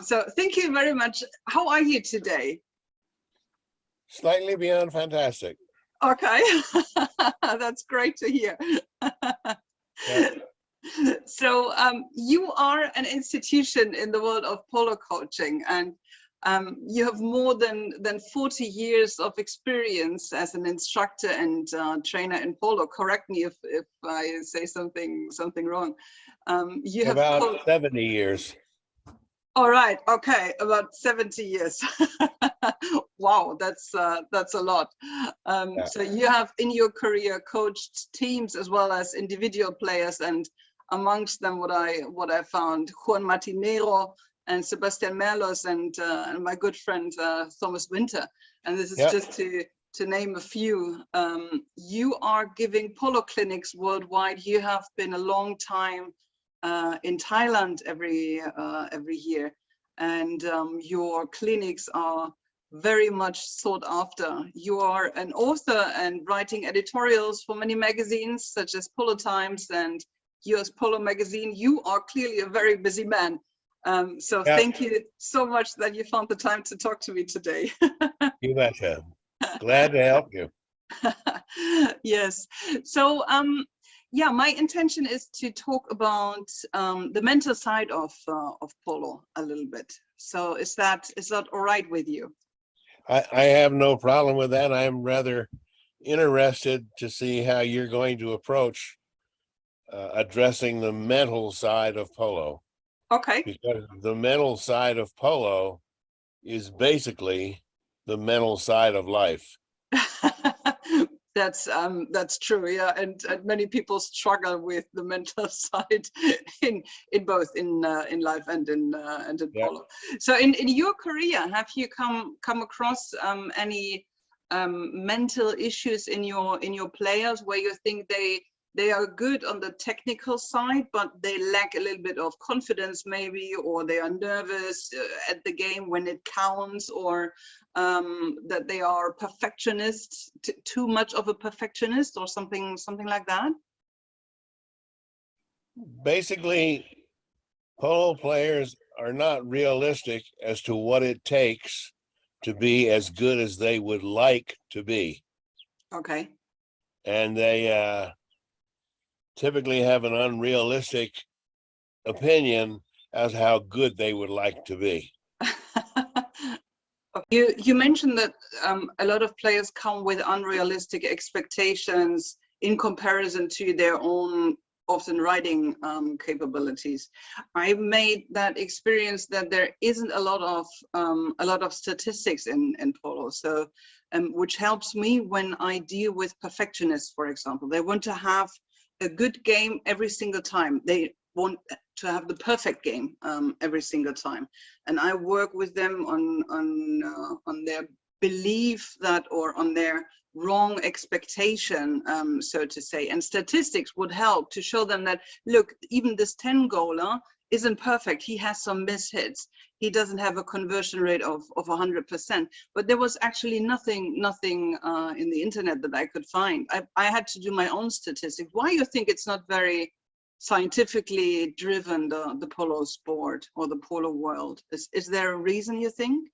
So thank you very much. How are you today? Slightly beyond fantastic. Okay, that's great to hear. Yeah. So you are an institution in the world of polo coaching, and you have more than 40 years of experience as an instructor and trainer in polo. Correct me if I say something wrong. You have About 70 years. All right. Okay. About 70 years. Wow. That's a lot. Yeah. So you have in your career coached teams as well as individual players, and amongst them what I found, Juan Martinero and Sebastian Merlos and my good friend Thomas Winter. And this is Yep. just to name a few. You are giving polo clinics worldwide. You have been a long time in Thailand every year, and your clinics are very much sought after. You are an author and writing editorials for many magazines such as Polo Times and US Polo Magazine. You are clearly a very busy man. So Yep. Thank you so much that you found the time to talk to me today. You betcha. Glad to help you. Yes. So yeah, my intention is to talk about the mental side of polo a little bit. So is that all right with you? I have no problem with that. I'm rather interested to see how you're going to approach addressing the mental side of polo. Okay. Because the mental side of polo is basically the mental side of life. That's true, yeah, and many people struggle with the mental side in both in life and in Yep. polo. So in your career, have you come across any mental issues in your players where you think they are good on the technical side, but they lack a little bit of confidence maybe, or they are nervous at the game when it counts, or that they are perfectionists, too much of a perfectionist, or something like that? Basically, polo players are not realistic as to what it takes to be as good as they would like to be. Okay. And they typically have an unrealistic opinion as how good they would like to be. You mentioned that a lot of players come with unrealistic expectations in comparison to their own often riding capabilities. I made that experience that there isn't a lot of statistics in polo, so which helps me when I deal with perfectionists, for example. They want to have a good game every single time. They want to have the perfect game every single time, and I work with them on their belief that, or on their wrong expectation, so to say. And statistics would help to show them that, look, even this 10 goaler isn't perfect. He has some mishits. He doesn't have a conversion rate of 100%. But there was actually nothing in the internet that I could find. I had to do my own statistics. Why you think it's not very scientifically driven, the polo sport or the polo world? Is there a reason, you think?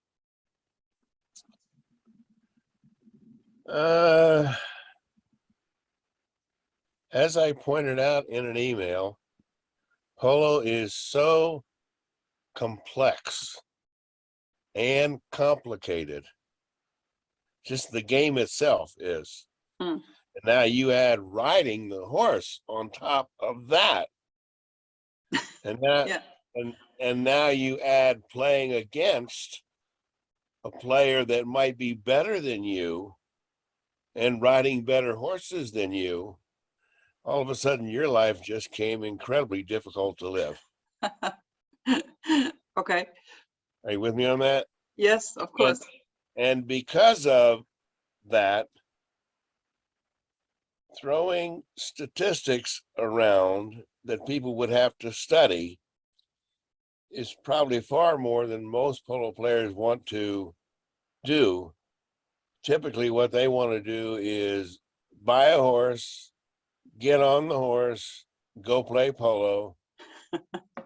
As I pointed out in an email, polo is so complex and complicated. Just the game itself is. And now you add riding the horse on top of that. And that Yeah. and now you add playing against a player that might be better than you and riding better horses than you. All of a sudden your life just came incredibly difficult to live. Okay. Are you with me on that? Yes, of course. And because of that, throwing statistics around that people would have to study is probably far more than most polo players want to do. Typically, what they want to do is buy a horse, get on the horse, go play polo,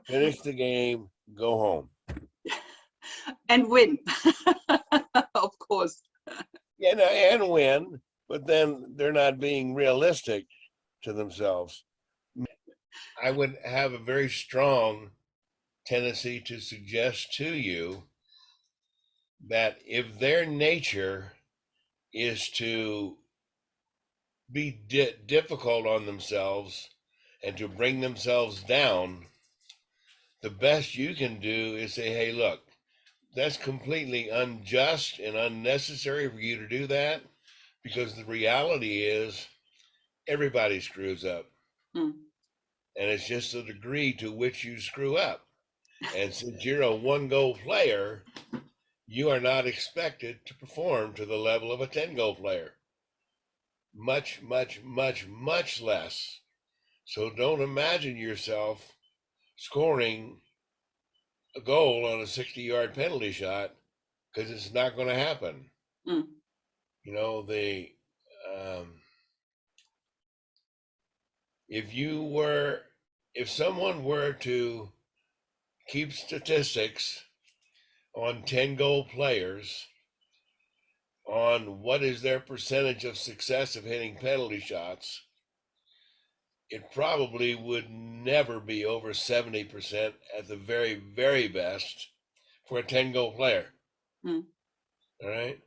finish the game, go home. And win, of course. Yeah, no, and win, but then they're not being realistic to themselves. I would have a very strong tendency to suggest to you that if their nature is to be difficult on themselves and to bring themselves down, the best you can do is say, hey, look, that's completely unjust and unnecessary for you to do that, because the reality is everybody screws up. Mm. And it's just the degree to which you screw up. And since you're a one-goal player, you are not expected to perform to the level of a 10-goal player. Much, much, much, much less. So don't imagine yourself scoring a goal on a 60-yard penalty shot, because it's not going to happen. Mm. You know, if someone were to keep statistics on 10-goal players on what is their percentage of success of hitting penalty shots, it probably would never be over 70% at the very, very best for a 10-goal player. Mm. All right.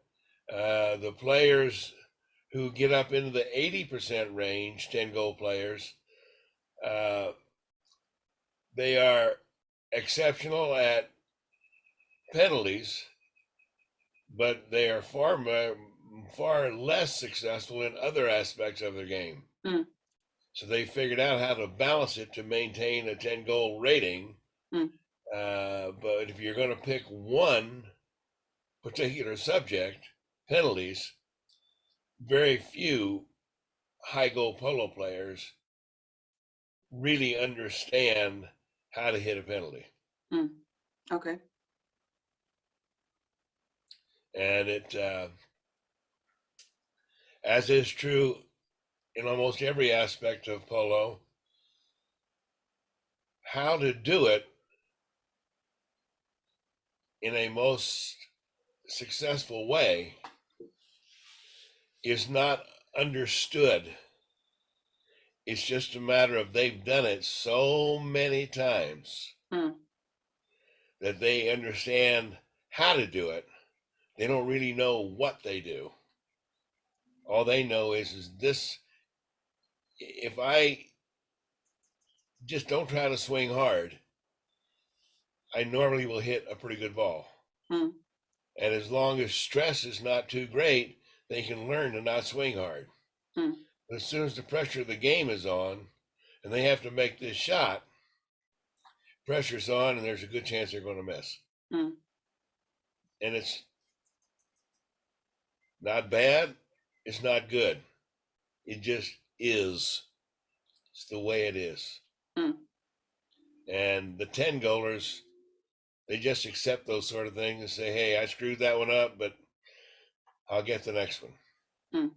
The players who get up into the 80% range, 10-goal players, they are exceptional at penalties, but they are far less successful in other aspects of their game. Mm. So they figured out how to balance it to maintain a 10-goal rating. Mm. But if you're going to pick one particular subject, penalties, very few high goal polo players really understand how to hit a penalty. Mm. Okay. And it, as is true in almost every aspect of polo, how to do it in a most successful way is not understood. It's just a matter of they've done it so many times Mm. that they understand how to do it. They don't really know what they do. All they know is this: if I just don't try to swing hard, I normally will hit a pretty good ball. Mm. And as long as stress is not too great, they can learn to not swing hard. Mm. But as soon as the pressure of the game is on and they have to make this shot, pressure's on and there's a good chance they're going to miss. Mm. And it's not bad, it's not good. It just is. It's the way it is. Mm. And the 10 goalers, they just accept those sort of things and say, hey, I screwed that one up, but I'll get the next one. Mm.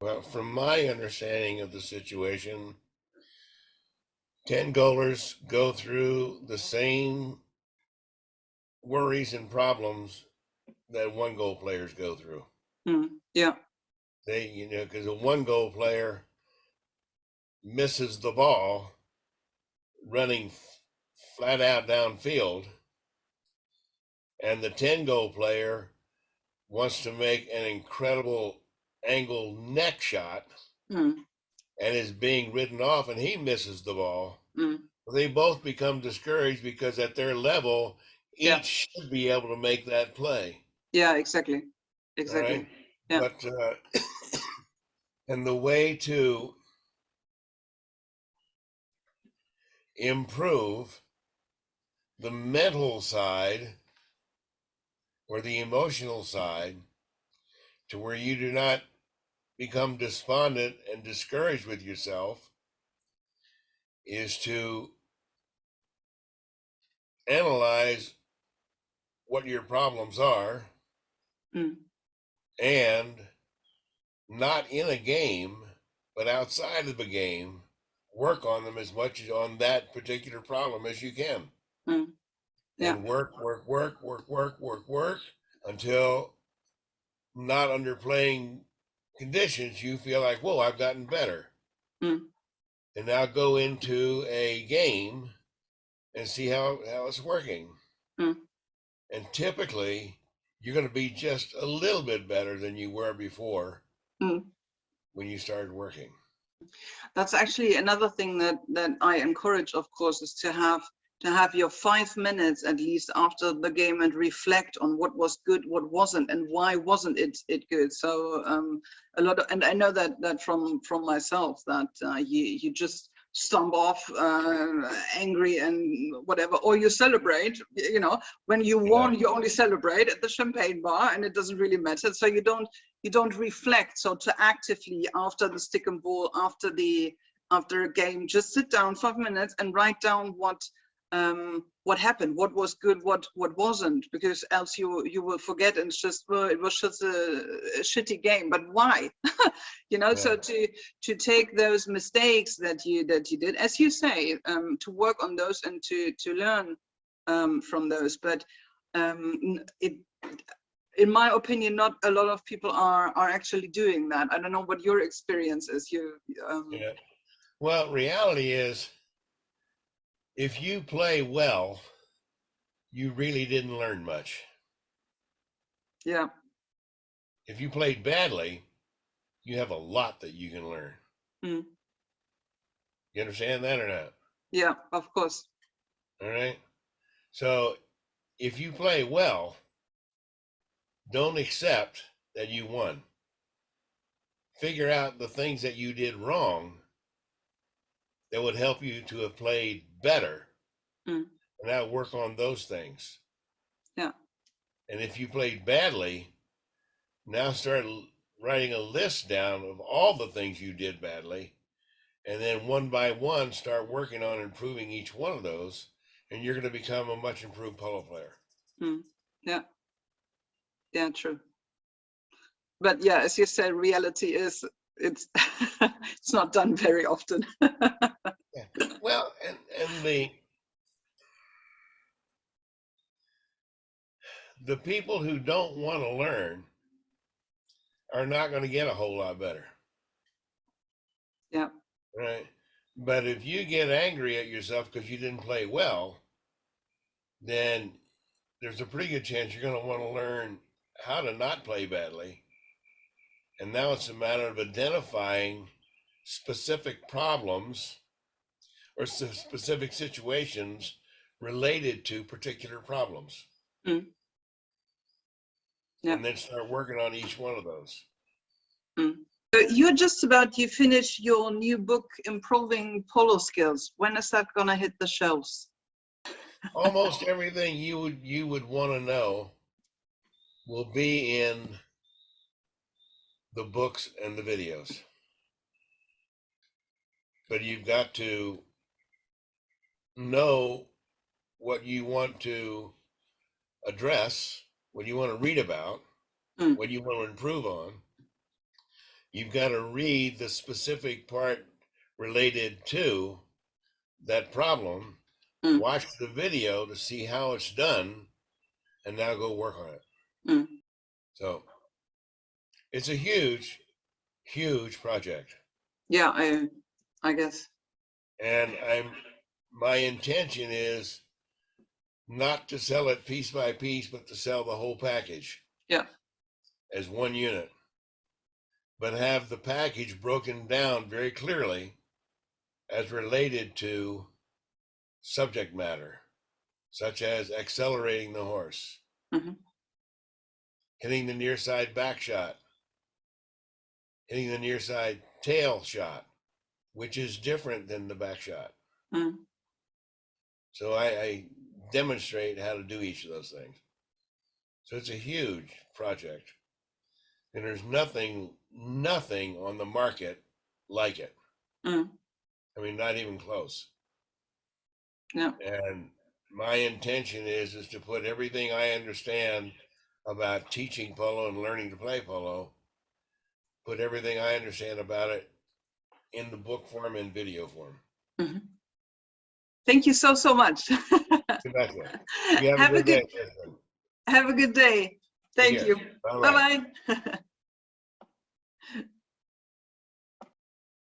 Well, from my understanding of the situation, 10 goalers go through the same worries and problems that 1-goal players go through. Mm. Yeah. They, because a 1-goal player misses the ball running flat out downfield, and the 10-goal player wants to make an incredible angle neck shot Mm. and is being ridden off, and he misses the ball. Mm. They both become discouraged because at their level, each Yeah. should be able to make that play. Yeah, exactly. Exactly. Right? Yeah. But and the way to improve the mental side or the emotional side to where you do not become despondent and discouraged with yourself is to analyze what your problems are Mm. and not in a game, but outside of a game, work on them as much on that particular problem as you can. Mm. and work until not under playing conditions, you feel like, whoa, I've gotten better. Mm. And now go into a game and see how it's working. Mm. And typically, you're going to be just a little bit better than you were before when you started working. That's actually another thing that I encourage, of course, is to have your 5 minutes at least after the game and reflect on what was good, what wasn't, and why wasn't it good. So a lot of, and I know that from myself, that you just stomp off angry and whatever, or you celebrate. You know, when you won, you only celebrate at the champagne bar, and it doesn't really matter. So you don't reflect. So to actively, after the stick and ball, after a game, just sit down 5 minutes and write down what happened, what was good, what wasn't, because else you will forget, and it's just, well, it was just a shitty game, but why? You know, so to take those mistakes that you did, as you say, to work on those and to learn from those. But in my opinion, not a lot of people are actually doing that. I don't know what your experience is. Well, reality is, if you play well, you really didn't learn much. Yeah. If you played badly, you have a lot that you can learn. You understand that or not? Yeah, of course. All right. So if you play well, don't accept that you won. Figure out the things that you did wrong that would help you to have played better. And now work on those things. Yeah. And if you played badly, now start writing a list down of all the things you did badly. And then one by one, start working on improving each one of those. And you're going to become a much improved polo player. Yeah. Yeah, true. But yeah, as you said, reality is it's it's not done very often. Well, and the people who don't want to learn are not going to get a whole lot better. Yeah. Right. But if you get angry at yourself because you didn't play well, then there's a pretty good chance you're going to want to learn how to not play badly. And now it's a matter of identifying specific problems or specific situations related to particular problems. Yeah. And then start working on each one of those. You're just you finish your new book, Improving Polo Skills. When is that gonna hit the shelves? Almost everything you would want to know will be in the books and the videos. But you've got to know what you want to address, what you want to read about, what you want to improve on. You've got to read the specific part related to that problem, watch the video to see how it's done, and now go work on it. So it's a huge, huge project. Yeah, I guess. And my intention is not to sell it piece by piece, but to sell the whole package. Yeah. As one unit, but have the package broken down very clearly as related to subject matter, such as accelerating the horse, hitting the near side back shot, hitting the near side tail shot, which is different than the back shot. So I demonstrate how to do each of those things. So it's a huge project, and there's nothing on the market like it. I mean, not even close. Yeah. And my intention is to put everything I understand about teaching polo and learning to play polo, put everything I understand about it in the book form and video form. Thank you so, so much. You betcha. You have a good day, Kristin. Have a good day. Thank Take you. care. Bye-bye. Bye-bye.